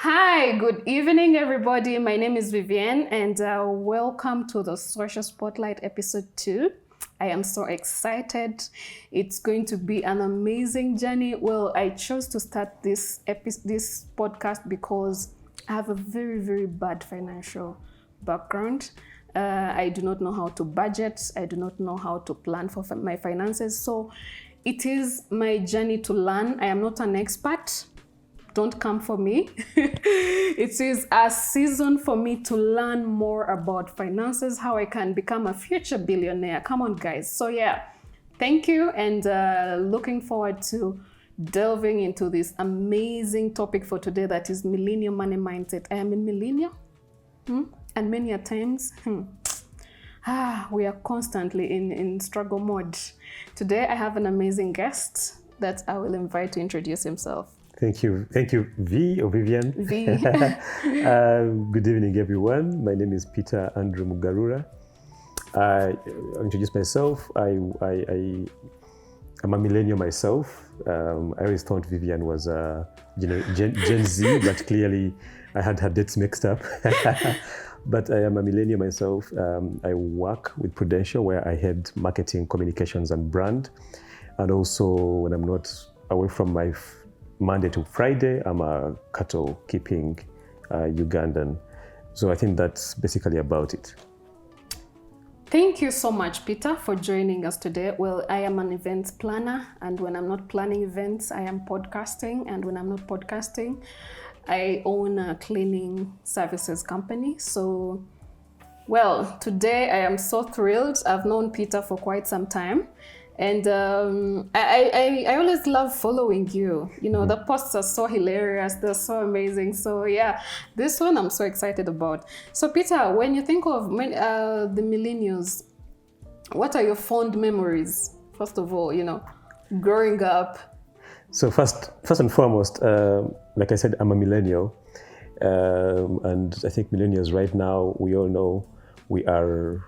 Hi, good evening, everybody. My name is Vivienne, and welcome to the Social Spotlight episode 2. I am so excited. It's going to be an amazing journey. Well, I chose to start this podcast because I have a very, very bad financial background. I do not know how to budget. I do not know how to plan for my finances. So it is my journey to learn. I am not an expert. Don't come for me. It is a season for me to learn more about finances, how I can become a future billionaire. Come on, guys. So yeah, thank you, and looking forward to delving into this amazing topic for today, that is millennial money mindset. I am a millennial, and many a times, we are constantly in struggle mode. Today, I have an amazing guest that I will invite to introduce himself. Thank you, V or Vivienne. V. Good evening, everyone. My name is Peter Andrew Mugarura. I'll introduce myself. I'm a millennial myself. I always thought Vivienne was Gen Z, but clearly I had her dates mixed up. But I am a millennial myself. I work with Prudential, where I head marketing, communications, and brand. And also, when I'm not away from my Monday to Friday, I'm a cattle keeping Ugandan. So I think that's basically about it. Thank you so much, Peter, for joining us today. Well, I am an events planner, and when I'm not planning events, I am podcasting. And when I'm not podcasting, I own a cleaning services company. So, well, today I am so thrilled. I've known Peter for quite some time. And I always love following you. You know, the posts are so hilarious. They're so amazing. So yeah, this one I'm so excited about. So Peter, when you think of the millennials, what are your fond memories? First of all, growing up. So first and foremost, like I said, I'm a millennial. And I think millennials right now, we all know we are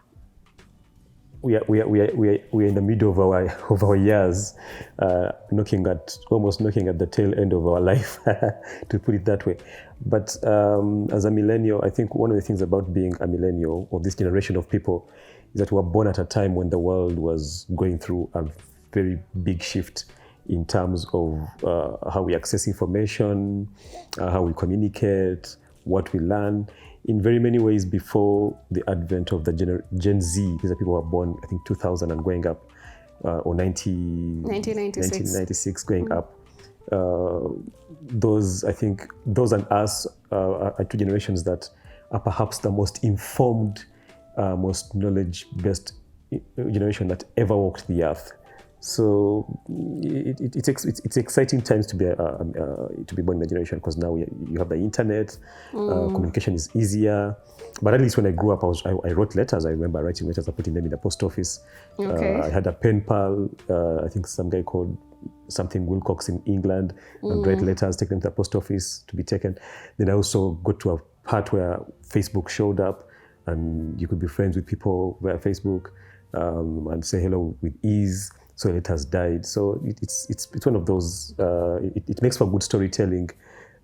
in the middle of our years, almost knocking at the tail end of our life, to put it that way. But as a millennial, I think one of the things about being a millennial, or this generation of people, is that we were born at a time when the world was going through a very big shift in terms of how we access information, how we communicate, what we learn. In very many ways, before the advent of the Gen Z, these are people who were born, I think, 2000 and going up, or 1996 going up. Those and us are two generations that are perhaps the most informed, most knowledge-based generation that ever walked the earth. So it's exciting times to be born in the generation, because now you have the internet, communication is easier. But at least when I grew up, I wrote letters. I remember writing letters and putting them in the post office. Okay. I had a pen pal. I think some guy called something Wilcox in England, and write letters, take them to the post office to be taken. Then I also got to a part where Facebook showed up, and you could be friends with people via Facebook, and say hello with ease. So it has died. So it's one of those. It makes for good storytelling,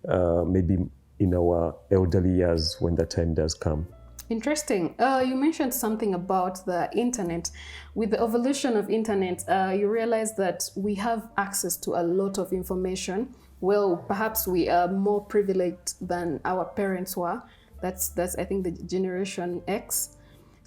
maybe in our elderly years when that time does come. Interesting. You mentioned something about the internet. With the evolution of internet, you realize that we have access to a lot of information. Well, perhaps we are more privileged than our parents were. That's I think the Generation X.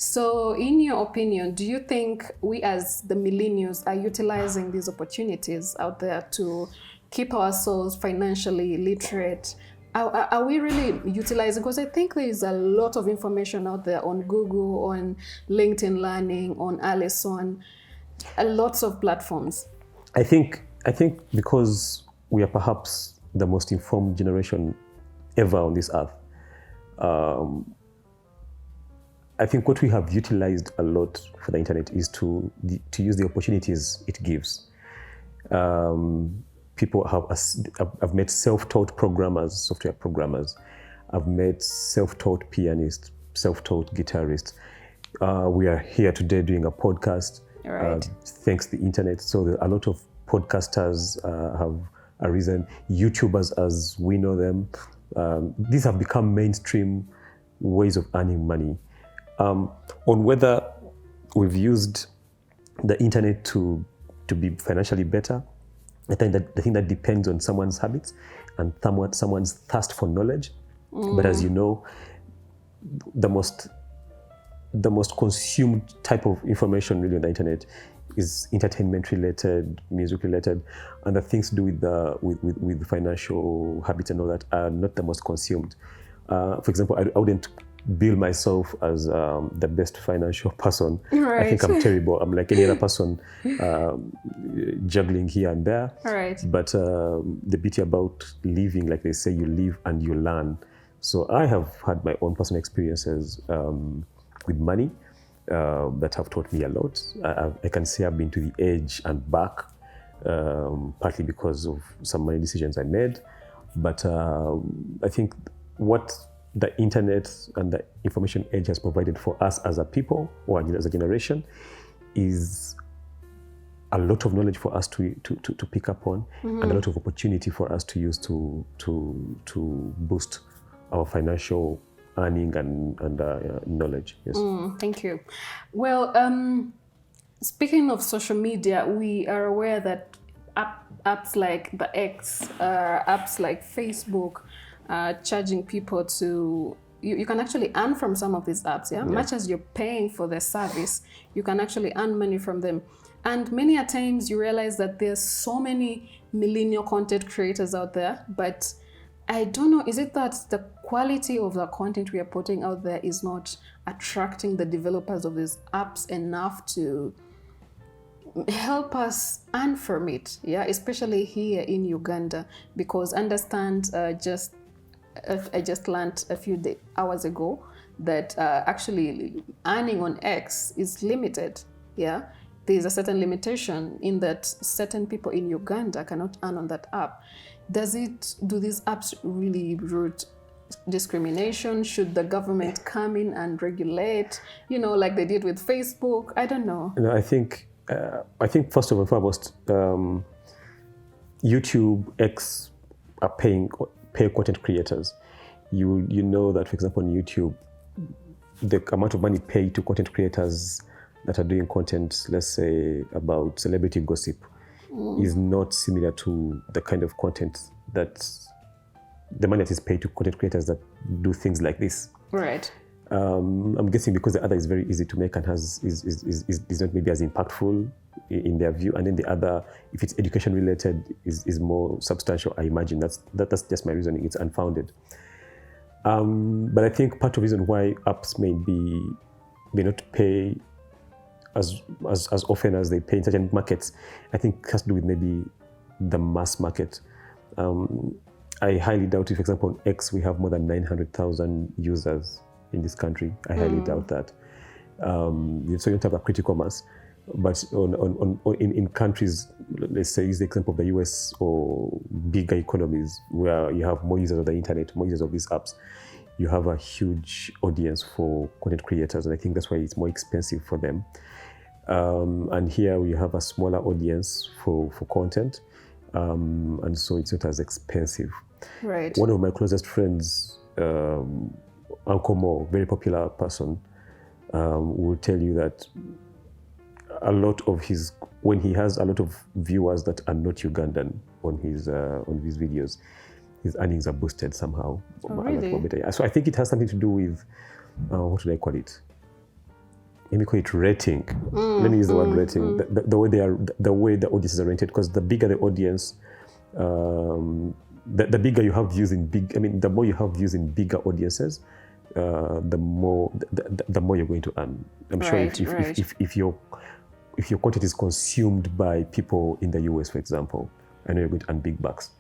So in your opinion, do you think we as the millennials are utilizing these opportunities out there to keep ourselves financially literate? Are we really utilizing? Because I think there is a lot of information out there on Google, on LinkedIn Learning, on Allison, lots of platforms. I think because we are perhaps the most informed generation ever on this earth. I think what we have utilized a lot for the internet is to use the opportunities it gives. People I've met self-taught programmers, software programmers. I've met self-taught pianists, self-taught guitarists. We are here today doing a podcast, right. Thanks to the internet. So a lot of podcasters have arisen, YouTubers as we know them. These have become mainstream ways of earning money. On whether we've used the internet to be financially better, I think that depends on someone's habits and someone's thirst for knowledge. But as you know, the most consumed type of information really on the internet is entertainment related, music related, and the things to do with financial habits and all that are not the most consumed. For example, I wouldn't bill myself as the best financial person. Right. I think I'm terrible. I'm like any other person, juggling here and there. Right. But the beauty about living, like they say, you live and you learn. So I have had my own personal experiences with money that have taught me a lot. I can say I've been to the edge and back, partly because of some money decisions I made. But I think what the internet and the information age has provided for us as a people or as a generation is a lot of knowledge for us to pick up on, and a lot of opportunity for us to use to boost our financial earning and knowledge. Yes. Thank you. Well, speaking of social media, we are aware that apps like the X, apps like Facebook, charging people to, you can actually earn from some of these apps, yeah? Much as you're paying for the service, you can actually earn money from them. And many a times you realize that there's so many millennial content creators out there, but I don't know, is it that the quality of the content we are putting out there is not attracting the developers of these apps enough to help us earn from it, yeah, especially here in Uganda? Because understand, I just learned a few hours ago that actually earning on X is limited, yeah. There's a certain limitation in that certain people in Uganda cannot earn on that app. Do these apps really root discrimination? Should the government come in and regulate, like they did with Facebook? I don't know. I think first and foremost, YouTube, X are pay content creators. You know that, for example, on YouTube, the amount of money paid to content creators that are doing content, let's say, about celebrity gossip, is not similar to the kind of content that the money that is paid to content creators that do things like this. Right. I'm guessing because the other is very easy to make and is not maybe as impactful in their view, and then the other, if it's education related, is more substantial. I imagine that's just my reasoning. It's unfounded. But I think part of the reason why apps may not pay as often as they pay in certain markets, I think has to do with maybe the mass market. I highly doubt if, for example, on X we have more than 900,000 users in this country. I highly doubt that. So you don't have a critical mass. But in countries, let's say use the example of the US or bigger economies where you have more users of the internet, more users of these apps, you have a huge audience for content creators, and I think that's why it's more expensive for them. And here we have a smaller audience for content, and so it's not as expensive. Right. One of my closest friends, Uncle Mo, very popular person, will tell you that when he has a lot of viewers that are not Ugandan on his videos, his earnings are boosted somehow. Oh, really? So I think it has something to do with what should I call it? Let me call it rating. Let me use the word rating. The way the audiences are rated, because the bigger the audience, the bigger you have views in the more you have views in bigger audiences, the more you're going to earn. I'm sure if your content is consumed by people in the US, for example, I know you're going to earn big bucks.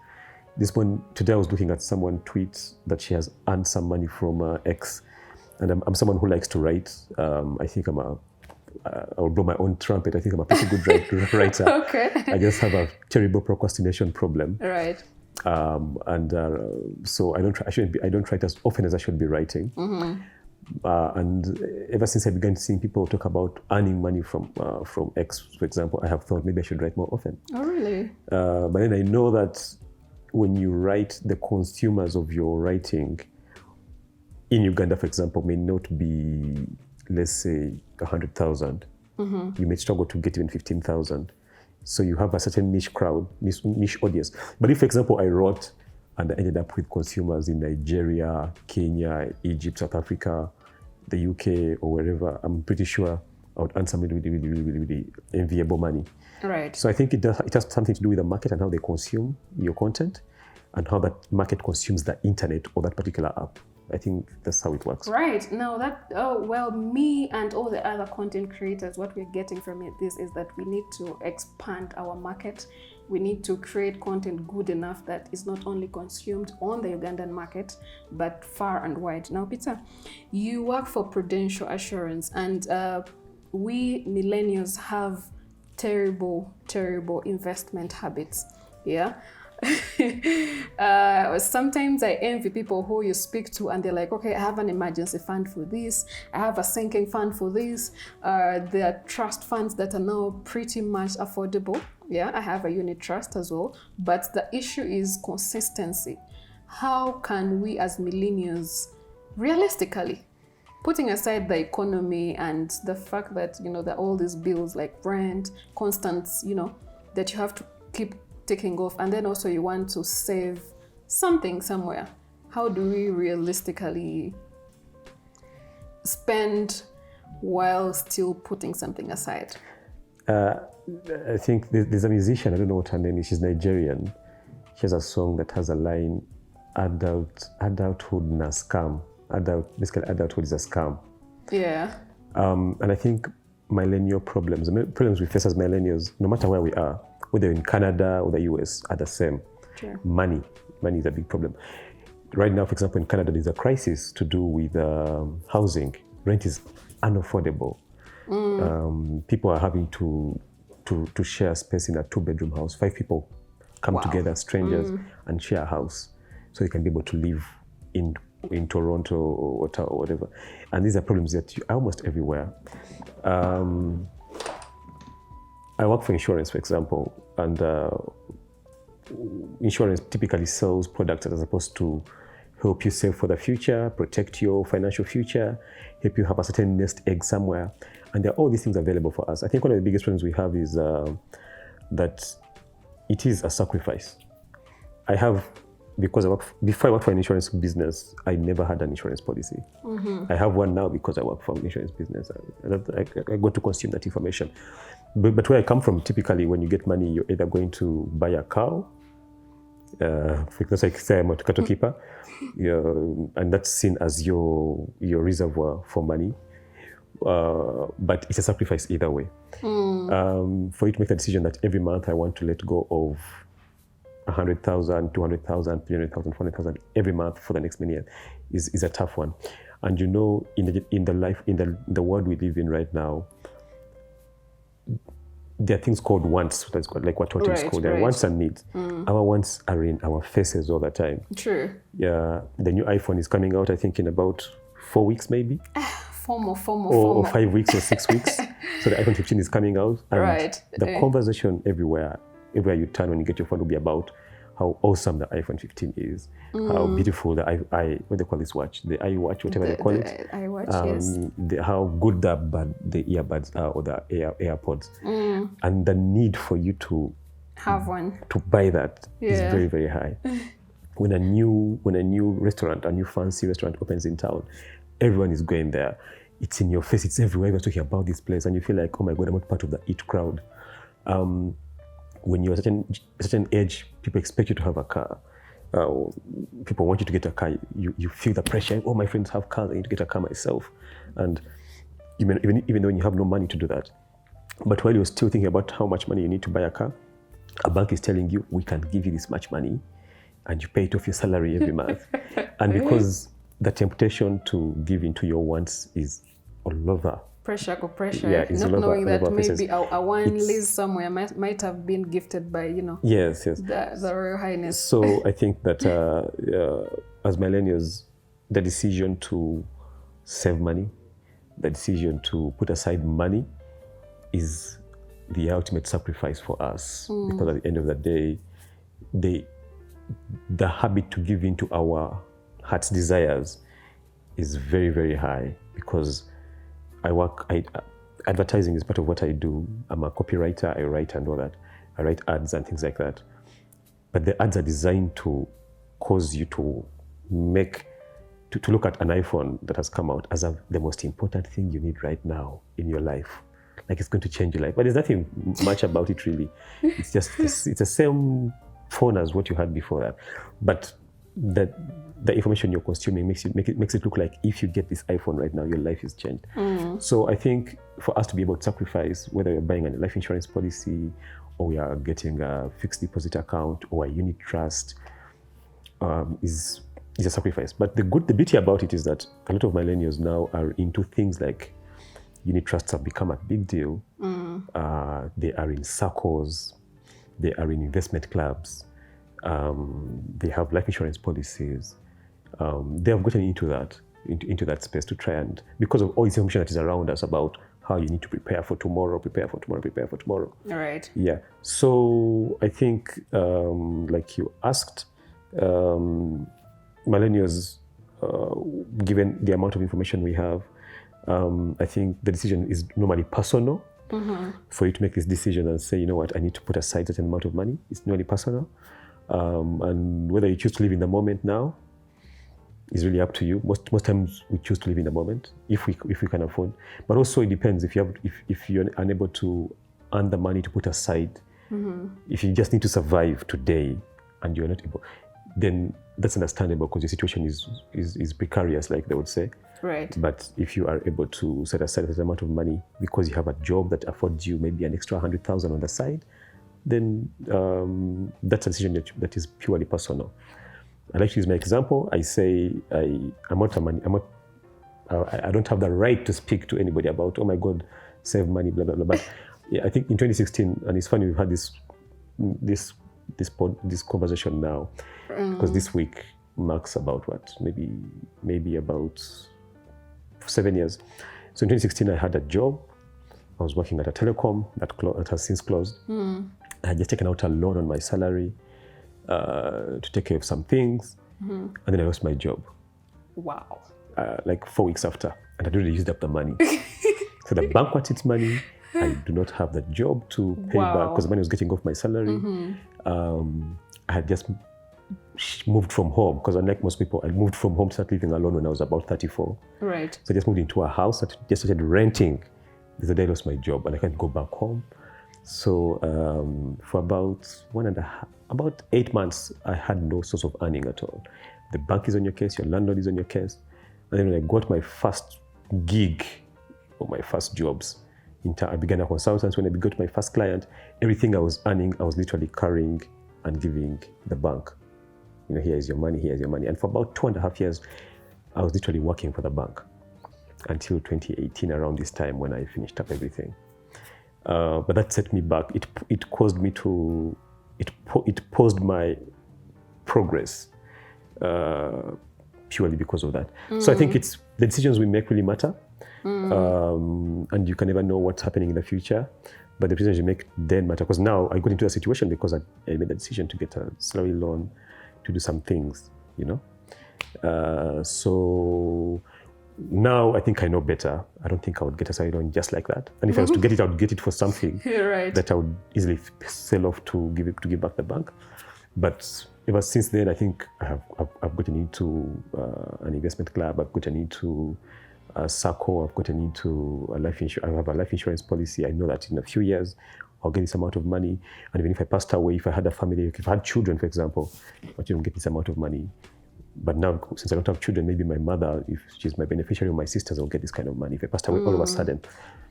Today I was looking at someone tweet that she has earned some money from X, and I'm someone who likes to write. I think I'll blow my own trumpet. I think I'm a pretty good writer. Okay. I just have a terrible procrastination problem. Right. So I don't write as often as I should be writing. And ever since I began seeing people talk about earning money from X, for example, I have thought maybe I should write more often. Oh, really? But then I know that when you write, the consumers of your writing in Uganda, for example, may not be, let's say, 100,000. You may struggle to get even 15,000. So you have a certain niche crowd, niche audience. But if, for example, I wrote and I ended up with consumers in Nigeria, Kenya, Egypt, South Africa, the UK, or wherever, I'm pretty sure I would earn some really enviable money. Right. So I think it has something to do with the market and how they consume your content and how that market consumes the internet or that particular app. I think that's how it works. Right. Now me and all the other content creators, what we're getting from this is that we need to expand our market. We need to create content good enough that is not only consumed on the Ugandan market, but far and wide. Now, Peter, you work for Prudential Assurance, and we millennials have terrible investment habits. Yeah. Sometimes I envy people who you speak to and they're like, okay, I have an emergency fund for this, I have a sinking fund for this, there are trust funds that are now pretty much affordable. Yeah, I have a unit trust as well, but the issue is consistency. How can we as millennials realistically, putting aside the economy and the fact that there are all these bills like rent, constant, that you have to keep taking off, and then also you want to save something somewhere. How do we realistically spend while still putting something aside? I think there's a musician, I don't know what her name is, she's Nigerian. She has a song that has a line, adulthood na scam. Basically adulthood is a scam. Yeah. And I think millennial problems we face as millennials, no matter where we are, whether in Canada or the US, are the same. Sure. Money is a big problem. Right now, for example, in Canada, there's a crisis to do with housing. Rent is unaffordable. People are having to share space in a 2-bedroom house. 5 people come together, strangers, and share a house, so you can be able to live in Toronto or Ottawa or whatever. And these are problems that are almost everywhere. I work for insurance, for example, and insurance typically sells products that are supposed to help you save for the future, protect your financial future, help you have a certain nest egg somewhere. And there are all these things available for us. I think one of the biggest problems we have is that it is a sacrifice. Before I worked for an insurance business, I never had an insurance policy. I have one now because I work for an insurance business. I got to consume that information. But where I come from, typically when you get money, you're either going to buy a cow, because I say I'm a cattle keeper, and that's seen as your reservoir for money. But it's a sacrifice either way. For you to make the decision that every month I want to let go of 100,000, 200,000, 300,000, 400,000 every month for the next many years is a tough one. And in the world we live in right now, there are things called wants, like what is called. There are wants and needs. Our wants are in our faces all the time. True. Yeah, the new iPhone is coming out, I think, in about 4 weeks, maybe. Or 5 weeks or 6 weeks. So the iPhone 15 is coming out. And the conversation everywhere you turn when you get your phone will be about how awesome the iPhone 15 is, how beautiful the what they call this watch, the iWatch, whatever they call it. iWatch, yes. How good the earbuds are, or the AirPods. And the need for you to have one, to buy that is very, very high. When a new restaurant, a new fancy restaurant opens in town, everyone is going there. It's in your face, it's everywhere. Everyone's talking about this place, and you feel like, oh my God, I'm not part of the it crowd. When you're a certain age, people expect you to have a car. People want you to get a car. You feel the pressure. Oh, my friends have cars. I need to get a car myself. And even when you have no money to do that. But while you're still thinking about how much money you need to buy a car, a bank is telling you, we can give you this much money, and you pay it off your salary every month. And because the temptation to give into your wants is all over. Pressure. Yeah, not knowing that maybe a one lives somewhere might have been gifted by Yes. the Royal Highness. So I think that as millennials, the decision to save money, the decision to put aside money, is the ultimate sacrifice for us. Because at the end of the day, the habit to give in to our heart's desires is very, very high, because advertising is part of what I do. I'm a copywriter, I write and all that. I write ads and things like that. But the ads are designed to cause you to look at an iPhone that has come out as the most important thing you need right now in your life. Like, it's going to change your life. But there's nothing much about it, really. It's just, it's the same phone as what you had before that. But the information you're consuming makes it look like if you get this iPhone right now, your life is changed. So I think for us to be able to sacrifice, whether you're buying a life insurance policy, or we are getting a fixed deposit account or a unit trust, is a sacrifice. But the beauty about it is that a lot of millennials now are into things like unit trusts have become a big deal. They are in circles, they are in investment clubs, they have life insurance policies. They have gotten into that space to try, and because of all this information that is around us about how you need to prepare for tomorrow. All right. Yeah. So I think, like you asked, millennials, given the amount of information we have, I think the decision is normally personal. For you to make this decision and say, you know what, I need to put aside a certain amount of money, it's normally personal. And whether you choose to live in the moment now is really up to you. Most times we choose to live in the moment if we can afford. But also it depends if you're unable to earn the money to put aside. If you just need to survive today and you're not able, then that's understandable, because your situation is precarious, like they would say. Right. But if you are able to set aside a certain amount of money because you have a job that affords you maybe an extra 100,000 on the side, then that's a decision that is purely personal. I like to use my example. I say I don't have the right to speak to anybody about, oh my God, save money, blah blah blah. But yeah, I think in 2016, and it's funny we've had this conversation now, because this week marks about what, maybe about 7 years. So in 2016, I had a job. I was working at a telecom that has since closed. I had just taken out a loan on my salary to take care of some things, and then I lost my job. Wow. Like 4 weeks after, and I'd already used up the money. So the bank wants its money. I do not have the job to pay back, because the money was getting off my salary. I had just moved from home, because unlike most people, I moved from home to start living alone when I was about 34. Right. So I just moved into a house that just started renting. The day I lost my job and I can't go back home. So for about 8 months, I had no source of earning at all. The bank is on your case, your landlord is on your case. And then when I got my first gig, or my first jobs, I began a consultancy. When I got my first client, everything I was earning, I was literally carrying and giving the bank. You know, here's your money, here's your money. And for about 2.5 years, I was literally working for the bank until 2018, around this time when I finished up everything. But that set me back. It caused me to, it paused my progress purely because of that. So I think it's the decisions we make really matter. And you can never know what's happening in the future, but the decisions you make then matter. Because now I got into a situation because I made the decision to get a salary loan to do some things, you know. So now I think I know better. I don't think I would get a salary loan just like that. And if I was to get it, I would get it for something right. that I would easily sell off to give back the bank. But ever since then, I think I've gotten into an investment club. I've gotten into a circle. I've gotten into a life insurance. I have a life insurance policy. I know that in a few years, I'll get this amount of money. And even if I passed away, if I had a family, if I had children, for example, I will get this amount of money. But now, since I don't have children, maybe my mother, if she's my beneficiary, or my sisters, will get this kind of money if I passed away all of a sudden.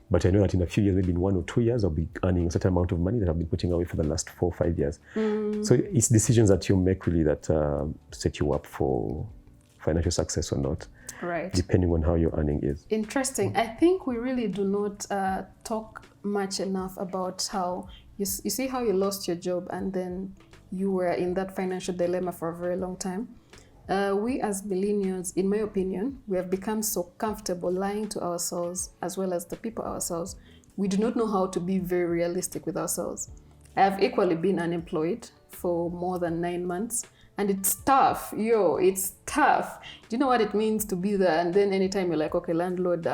But I know that in a few years, maybe in 1 or 2 years, I'll be earning a certain amount of money that I've been putting away for the last 4 or 5 years. So it's decisions that you make really that set you up for financial success or not, right? Depending on how your earning is. Interesting. I think we really do not talk much enough about how you see how you lost your job and then you were in that financial dilemma for a very long time. We as millennials, in my opinion, we have become so comfortable lying to ourselves as well as the people ourselves. We do not know how to be very realistic with ourselves. I have equally been unemployed for more than 9 months. And it's tough, it's tough. Do you know what it means to be there? And then anytime you're like, okay, landlord,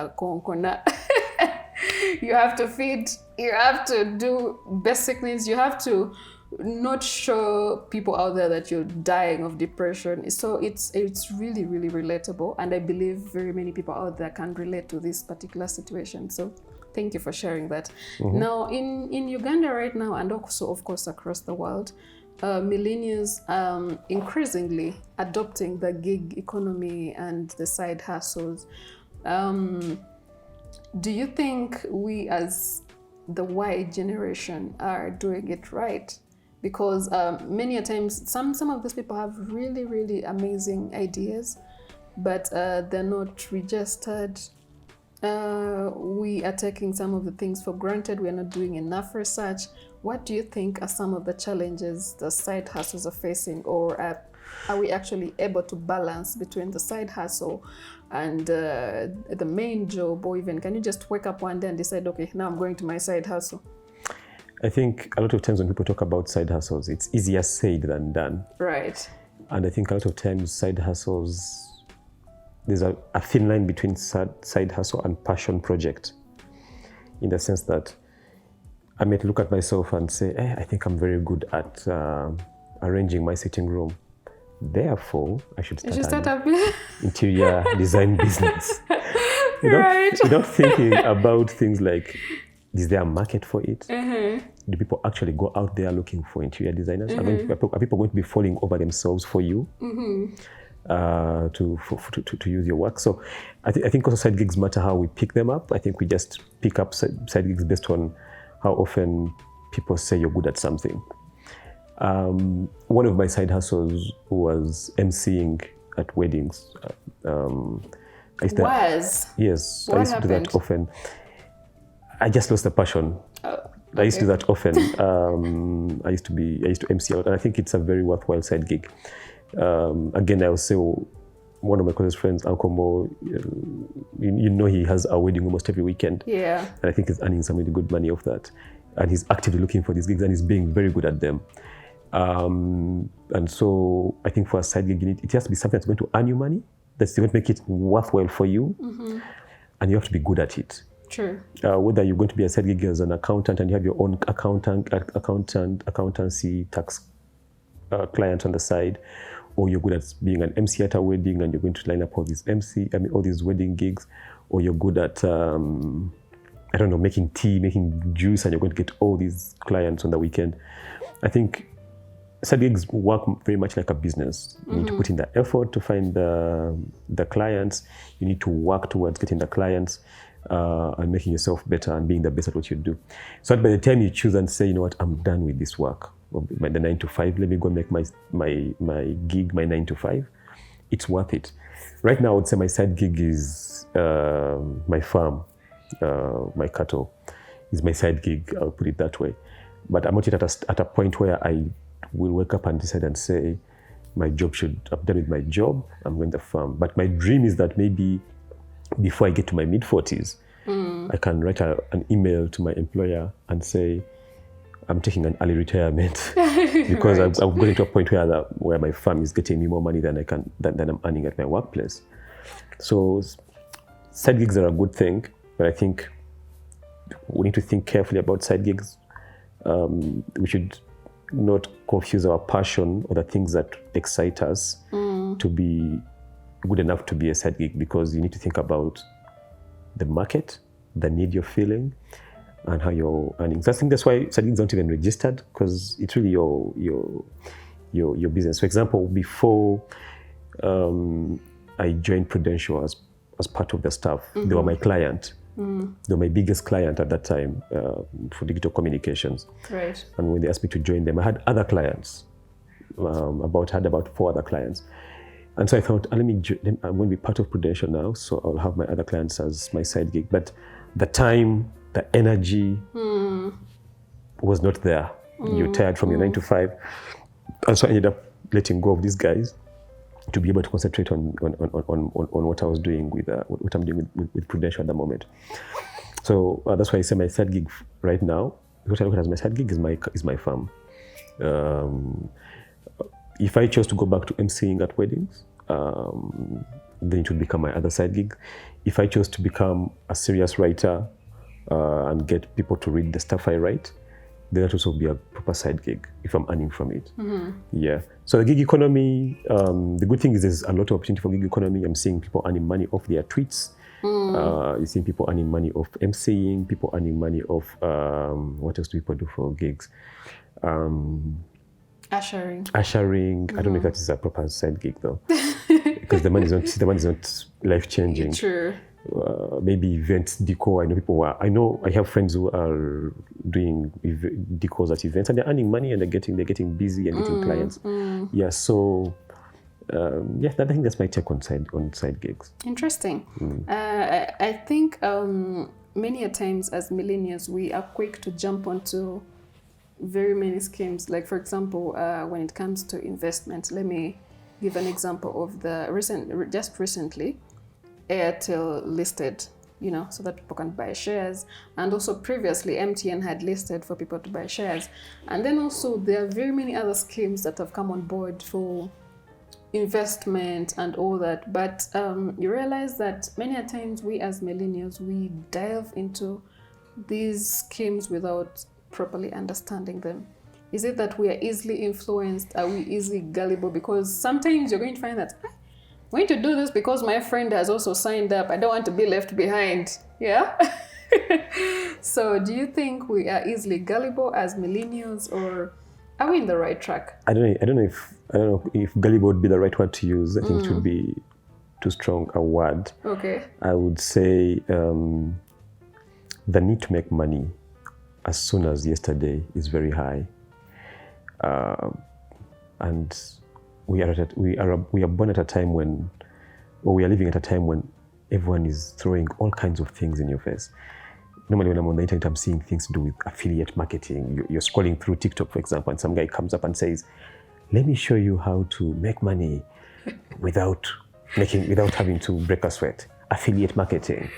you have to feed, you have to do basic needs, you have to not show people out there that you're dying of depression. So it's really, really relatable. And I believe very many people out there can relate to this particular situation. So thank you for sharing that. Now, in Uganda right now, and also, of course, across the world, millennials increasingly adopting the gig economy and the side hustles. Do you think we as the Y generation are doing it right? Because many a times, some of these people have really, really amazing ideas, but they're not registered. We are taking some of the things for granted. We are not doing enough research. What do you think are some of the challenges the side hustles are facing, or are we actually able to balance between the side hustle and the main job? Or even, can you just wake up one day and decide, okay, now I'm going to my side hustle? I think a lot of times when people talk about side hustles, it's easier said than done. Right. And I think a lot of times side hustles, there's a thin line between side hustle and passion project, in the sense that I might look at myself and say, I think I'm very good at arranging my sitting room. Therefore, I should start an interior design business. Without thinking about things like, is there a market for it? Do people actually go out there looking for interior designers? Are people going to be falling over themselves for you to use your work? So I think also side gigs matter how we pick them up. I think we just pick up side gigs based on how often people say you're good at something. One of my side hustles was emceeing at weddings. Yes, I used to do that often. I just lost the passion. I used to do that often. I used to MC out, and I think it's a very worthwhile side gig. Again, I will say one of my closest friends, Uncle Mo, you know, he has a wedding almost every weekend. Yeah. And I think he's earning some really good money off that. And he's actively looking for these gigs, and he's being very good at them. And so I think for a side gig, it has to be something that's going to earn you money, that's going to make it worthwhile for you, and you have to be good at it. True. Whether you're going to be a side gig as an accountant and you have your own accountancy tax client on the side, or you're good at being an MC at a wedding and you're going to line up all these wedding gigs, or you're good at making tea, making juice, and you're going to get all these clients on the weekend. I think side gigs work very much like a business. You need to put in the effort to find the clients. You need to work towards getting the clients and making yourself better and being the best at what you do. So that by the time you choose and say, you know what, I'm done with this work, the 9 to 5, let me go make my gig, my 9 to 5, it's worth it. Right now, I would say my side gig is my farm, my cattle is my side gig, I'll put it that way. But I'm not yet at a point where I will wake up and decide and say, I'm done with my job, I'm going to farm. But my dream is that maybe before I get to my mid-40s, I can write an email to my employer and say, I'm taking an early retirement because right. I've got to a point where my farm is getting me more money than I'm earning at my workplace. So side gigs are a good thing, but I think we need to think carefully about side gigs. We should not confuse our passion or the things that excite us to be good enough to be a side gig, because you need to think about the market, the need you're feeling, and how you're earning. So I think that's why side gigs aren't even registered, because it's really your business. For example, before I joined Prudential as part of the staff, they were my client. They were my biggest client at that time for digital communications. Right. And when they asked me to join them, I had other clients. Had about 4 other clients. And so I thought, I'm going to be part of Prudential now, so I'll have my other clients as my side gig. But the time, the energy was not there. You're tired from your 9 to 5. And so I ended up letting go of these guys to be able to concentrate on what I was doing what I'm doing with Prudential at the moment. So that's why I say my side gig right now, what I look at as my side gig is my farm. if I chose to go back to emceeing at weddings, then it would become my other side gig. If I chose to become a serious writer and get people to read the stuff I write, then that would also be a proper side gig if I'm earning from it. Yeah. So the gig economy, the good thing is there's a lot of opportunity for gig economy. I'm seeing people earning money off their tweets. You're seeing people earning money off emceeing, people earning money off, what else do people do for gigs? Ushering. I don't know if that is a proper side gig though, because the money is not life changing. True. Maybe events, decor. I know I have friends who are doing decors at events, and they're earning money, and they're getting busy and getting clients. Yeah. So I think that's my take on side gigs. Interesting. I think many a times as millennials we are quick to jump onto very many schemes. Like for example, when it comes to investment, let me give an example of just recently, Airtel listed, so that people can buy shares. And also previously, MTN had listed for people to buy shares. And then also there are very many other schemes that have come on board for investment and all that. But you realize that many a times we as millennials, we dive into these schemes without properly understanding them. Is it that we are easily influenced? Are we easily gullible? Because sometimes you're going to find that I'm going to do this because my friend has also signed up. I don't want to be left behind. Yeah. So do you think we are easily gullible as millennials, or are we in the right track? I don't know if gullible would be the right word to use. I think it would be too strong a word. Okay. I would say the need to make money as soon as yesterday is very high, and we are born at a time when, or we are living at a time when everyone is throwing all kinds of things in your face. Normally when I'm on the internet, I'm seeing things to do with affiliate marketing. You're scrolling through TikTok, for example, and some guy comes up and says, let me show you how to make money without having to break a sweat. Affiliate marketing,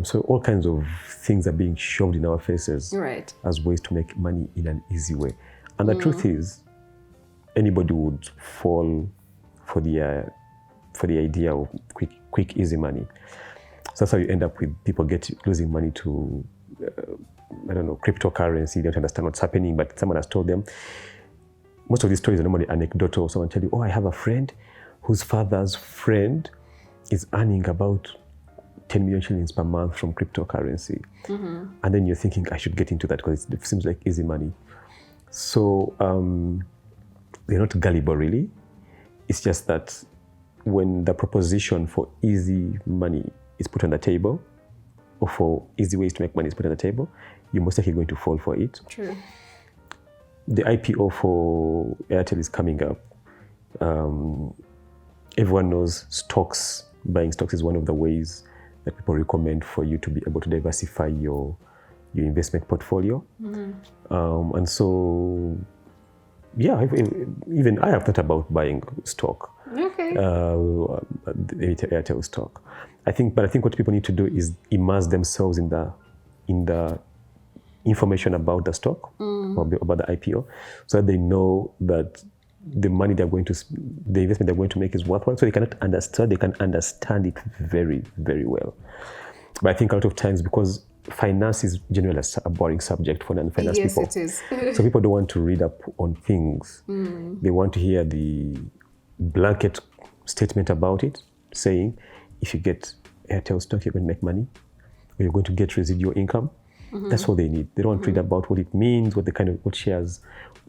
so all kinds of things are being shoved in our faces, right, as ways to make money in an easy way. And the truth is, anybody would fall for the idea of quick, easy money. So that's how you end up with people losing money to, cryptocurrency. They don't understand what's happening, but someone has told them. Most of these stories are normally anecdotal. Someone tell you, oh, I have a friend whose father's friend is earning about 10 million shillings per month from cryptocurrency. And then you're thinking, I should get into that because it seems like easy money. So they're not gullible, really. It's just that when the proposition for easy money is put on the table, or for easy ways to make money is put on the table, you're most likely going to fall for it. True. The IPO for Airtel is coming up. Everyone knows buying stocks is one of the ways that people recommend for you to be able to diversify your investment portfolio. And so, even I have thought about buying stock. Okay. Airtel stock. I think what people need to do is immerse themselves in the information about the stock or about the IPO, so that they know that the investment they're going to make is worthwhile. So they can understand it very, very well. But I think a lot of times, because finance is generally a boring subject for non-finance people. Yes, it is. So people don't want to read up on things. They want to hear the blanket statement about it, saying, if you get Airtel stock, you're going to make money, or you're going to get residual income. That's all they need. They don't want to read about what it means, what kind of shares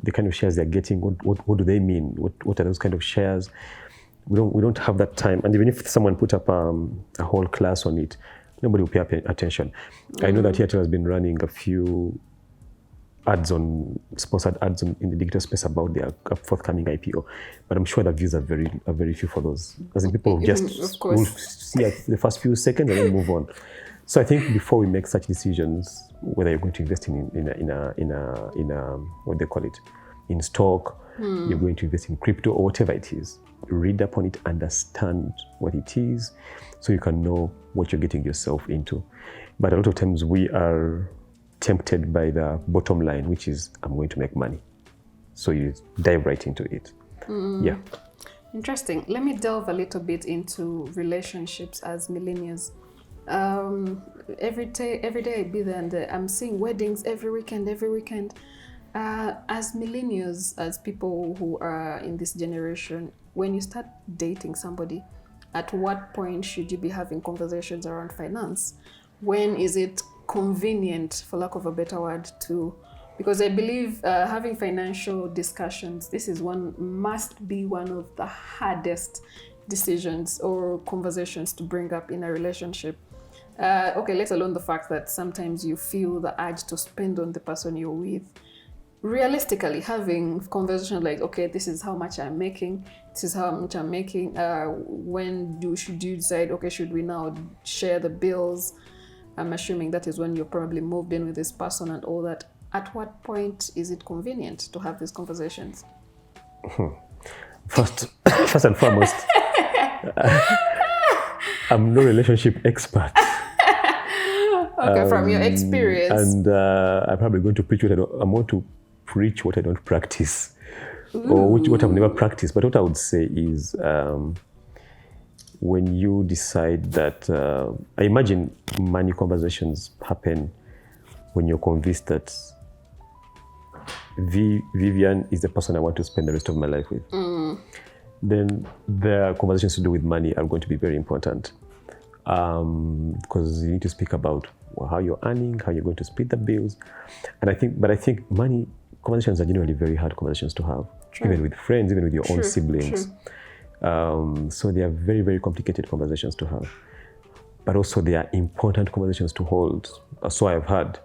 they're getting, what do they mean, what are those kind of shares. We don't have that time. And even if someone put up a whole class on it, nobody will pay attention. I know that Airtel has been running a few sponsored ads in the digital space about their forthcoming IPO, but I'm sure the views are very few for those. As in, people will see the first few seconds and then move on. So I think before we make such decisions, whether you're going to invest in what they call it, in stock, you're going to invest in crypto or whatever it is, read up on it, understand what it is, so you can know what you're getting yourself into. But a lot of times we are tempted by the bottom line, which is, I'm going to make money. So you dive right into it. Yeah. Interesting. Let me delve a little bit into relationships as millennials. Every day I be there and I'm seeing weddings every weekend. As millennials, as people who are in this generation, when you start dating somebody, at what point should you be having conversations around finance? When is it convenient, for lack of a better word, to, because I believe having financial discussions, must be one of the hardest decisions or conversations to bring up in a relationship. Okay, let alone the fact that sometimes you feel the urge to spend on the person you're with. Realistically, having conversations like, okay, this is how much I'm making, should you decide, okay, should we now share the bills? I'm assuming that is when you're probably moved in with this person and all that. At what point is it convenient to have these conversations? First and foremost, I'm no relationship expert. Okay, from your experience. And I'm probably going to preach what I'm going to preach what I don't practice. Or what I've never practiced. But what I would say is when you decide that, I imagine money conversations happen when you're convinced that Vivian is the person I want to spend the rest of my life with. Then the conversations to do with money are going to be very important. Because you need to speak about how you're earning, how you're going to split the bills. And I think money conversations are generally very hard conversations to have, even with friends, even with your own siblings. So they are very, very complicated conversations to have. But also they are important conversations to hold. So I've had.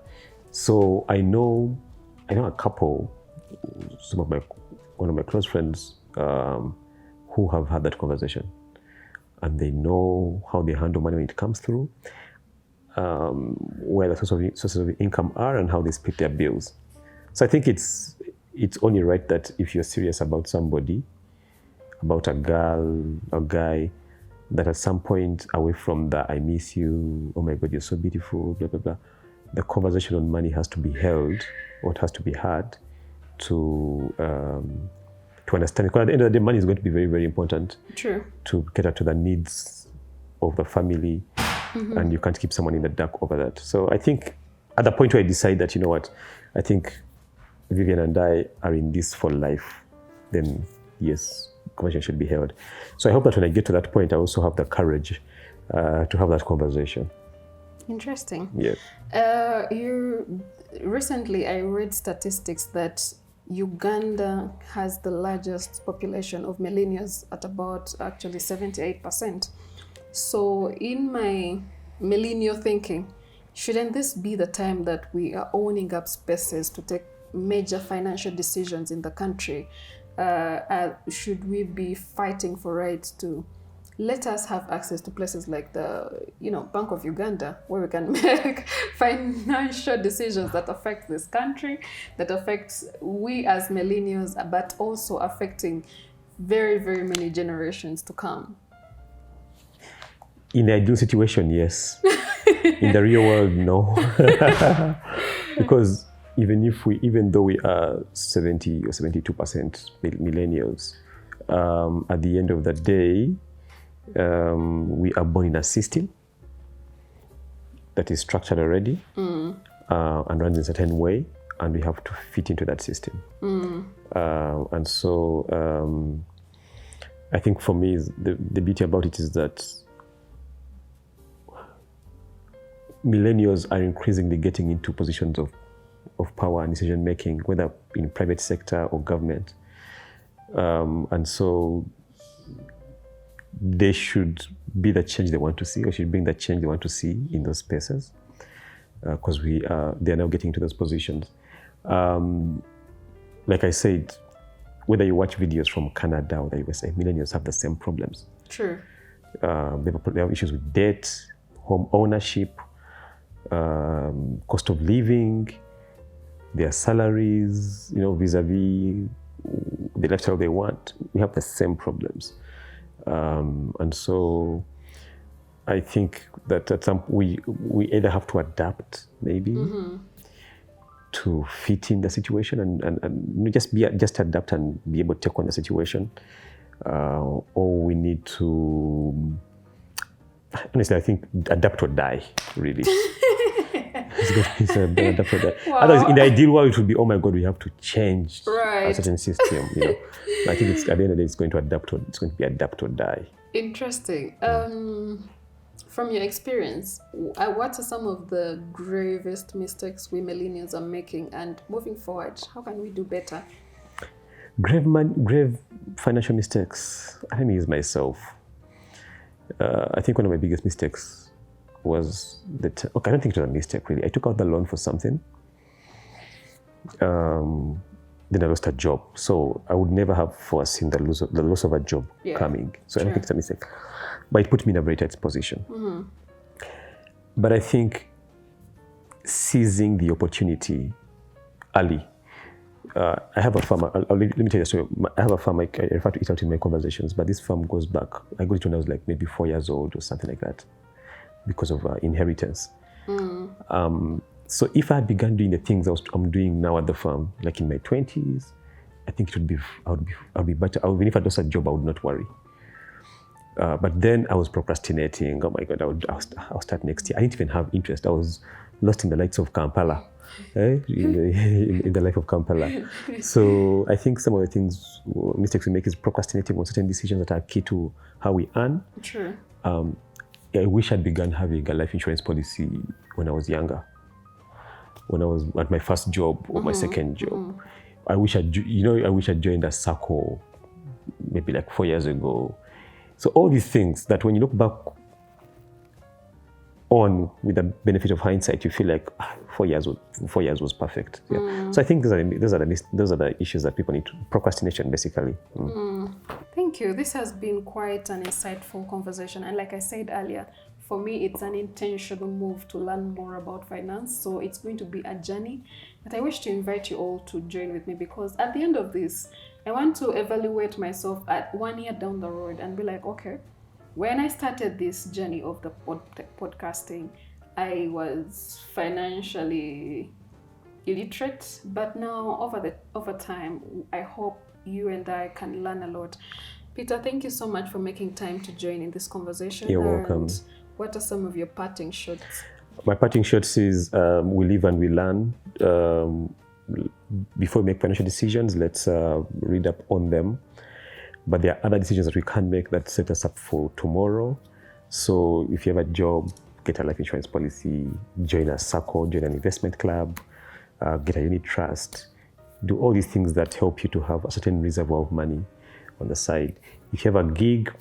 So I know a couple, one of my close friends who have had that conversation. And they know how they handle money when it comes through, where the sources of income are, and how they split their bills. So I think it's only right that if you're serious about somebody, about a girl, a guy, that at some point, away from the "I miss you," "Oh my God, you're so beautiful," blah blah blah, the conversation on money has to be held, or it has to be had, to understand. Because at the end of the day, money is going to be very, very important. To cater to the needs of the family, and you can't keep someone in the dark over that. So I think at the point where I decide that, you know what, I think Vivian and I are in this for life, then yes, conversation should be held. So I hope that when I get to that point, I also have the courage to have that conversation. Interesting. Yeah. Recently, I read statistics that Uganda has the largest population of millennials at about actually 78%. So in my millennial thinking, shouldn't this be the time that we are owning up spaces to take major financial decisions in the country? Should we be fighting for rights to let us have access to places like the Bank of Uganda, where we can make financial decisions that affect this country, that affects we as millennials, but also affecting very, very many generations to come? In the ideal situation, yes. In the real world, no. Because even though we are 70 or 72% millennials, at the end of the day, we are born in a system that is structured already and runs in a certain way, and we have to fit into that system. And so I think for me, the beauty about it is that millennials are increasingly getting into positions of power and decision making, whether in private sector or government. And so they should be the change they want to see, or should bring the change they want to see in those spaces, because they are now getting to those positions. Like I said, whether you watch videos from Canada or the USA, millennials have the same problems. True. They have issues with debt, home ownership, cost of living, their salaries, vis-a-vis the lifestyle they want. We have the same problems. And so I think that at some we either have to adapt, maybe, to fit in the situation and just adapt and be able to take on the situation, or we need to, honestly, I think adapt or die, really. It's adapt or die. Wow. Otherwise, in the ideal world, it would be, oh my God, we have to change Right. a certain system. I think it's, at the end of the day, it's going to be adapt or die. Interesting. From your experience, what are some of the gravest mistakes we millennials are making, and moving forward, how can we do better? Grave financial mistakes. I think is myself. I think one of my biggest mistakes was that. Okay, I don't think it was a mistake really. I took out the loan for something. Then I lost a job, so I would never have foreseen the loss of a job coming. So I don't think it's a mistake, but it put me in a very tight position. Mm-hmm. But I think seizing the opportunity early. I have a farm. Let me tell you a story. I have a farm. I refer to it out in my conversations, but this farm goes back. I got it when I was like maybe 4 years old or something like that, because of inheritance. So if I had begun doing the things I'm doing now at the farm, like in my 20s, I think I would be better. Even if I lost a job, I would not worry. But then I was procrastinating. Oh my God, I'll start next year. I didn't even have interest. I was lost in the lights of Kampala, in the life of Kampala. So I think some of the mistakes we make is procrastinating on certain decisions that are key to how we earn. True. I wish I'd begun having a life insurance policy when I was younger. When I was at my first job or my second job. I wish I'd joined a circle maybe like 4 years ago. So all these things that when you look back on with the benefit of hindsight, you feel like 4 years was perfect. Yeah. So I think those are the issues that people need to, procrastination basically. Thank you. This has been quite an insightful conversation, and like I said earlier, for me, it's an intentional move to learn more about finance. So it's going to be a journey that I wish to invite you all to join with me, because at the end of this, I want to evaluate myself at 1 year down the road and be like, okay, when I started this journey of the podcasting, I was financially illiterate, but now over time, I hope you and I can learn a lot. Peter, thank you so much for making time to join in this conversation. You're welcome. What are some of your parting shots? My parting shots is we live and we learn. Before we make financial decisions, let's read up on them. But there are other decisions that we can't make that set us up for tomorrow. So if you have a job, get a life insurance policy, join a circle, join an investment club, get a unit trust. Do all these things that help you to have a certain reservoir of money on the side. If you have a gig,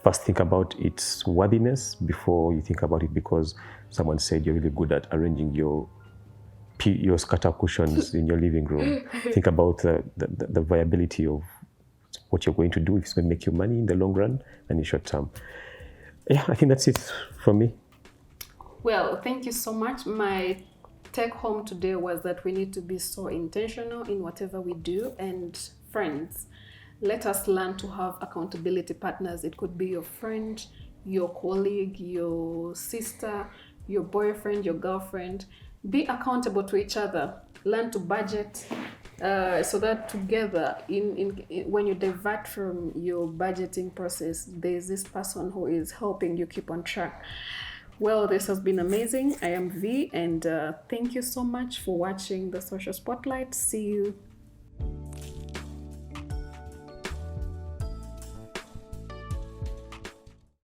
first think about its worthiness before you think about it because someone said you're really good at arranging your scatter cushions in your living room. Think about the viability of what you're going to do, if it's going to make you money in the long run and in short term. Yeah, I think that's it from me. Well, thank you so much. My take home today was that we need to be so intentional in whatever we do. And friends, let us learn to have accountability partners. It could be your friend, your colleague, your sister, your boyfriend, your girlfriend. Be accountable to each other. Learn to budget so that together, when you divert from your budgeting process, there's this person who is helping you keep on track. Well, this has been amazing. I am V, and thank you so much for watching the Social Spotlight. See you